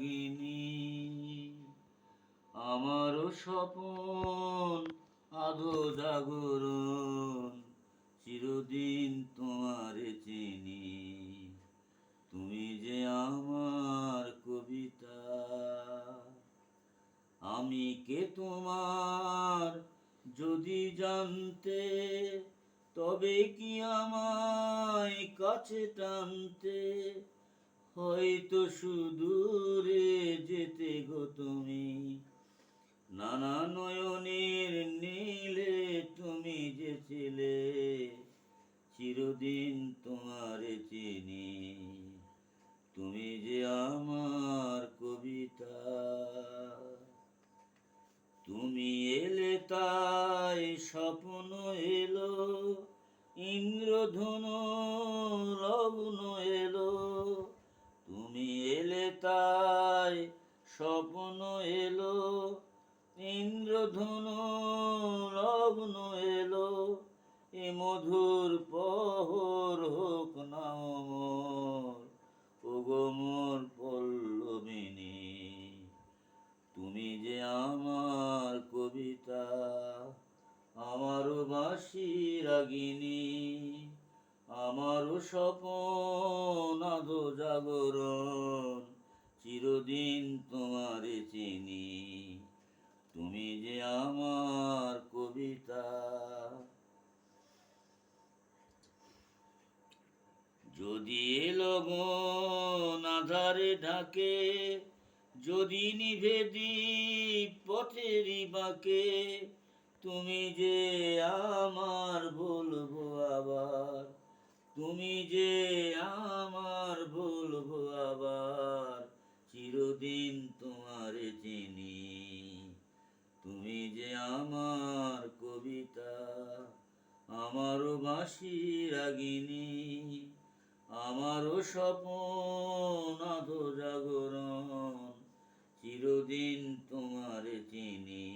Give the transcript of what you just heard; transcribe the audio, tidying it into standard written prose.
রাগিনী। আমারও স্বপন আধো জাগরণ, চিরদিন তোমারে চিনি। তুমি যে আমার কবিতা, আমি কে তোমার যদি জানতে, তবে কি আমায় কাছে টানতে। হয়তো সুদূরে যেতে গো তুমি, নানা নয়নের নীলে তুমি যে ছিলে। চিরদিন তোমারে চিনি, তুমি যে আমার কবিতা। তুমি এলে তাই স্বপ্ন এলো, ইন্দ্রধনু লগ্ন এলো। তুমি এলে তাই স্বপ্ন এলো, ইন্দ্রধনু লগ্ন এলো। এ মধুর পহর হোক না অমর, ওগো মোর পল্লবিনী। তুমি যে আমার কবিতা, আমারও বাঁশি রাগিনী। আমারও স্বপন আধো জাগরণ, চিরদিন তোমারে চিনি। তুমি যে আমার কবিতা। যদি লগন আধারে ঢাকে, যদি নিভে দীপ পথেরই বাঁকে। তুমি যে আমার বলবো আবার, তুমি যে আমার বলবো আবার। চিরদিন তোমারে চিনি, তুমি যে আমার কবিতা। আমারও বাঁশি রাগিনী, আমারও স্বপন আধো জাগরণ, চিরদিন তোমারে চিনি।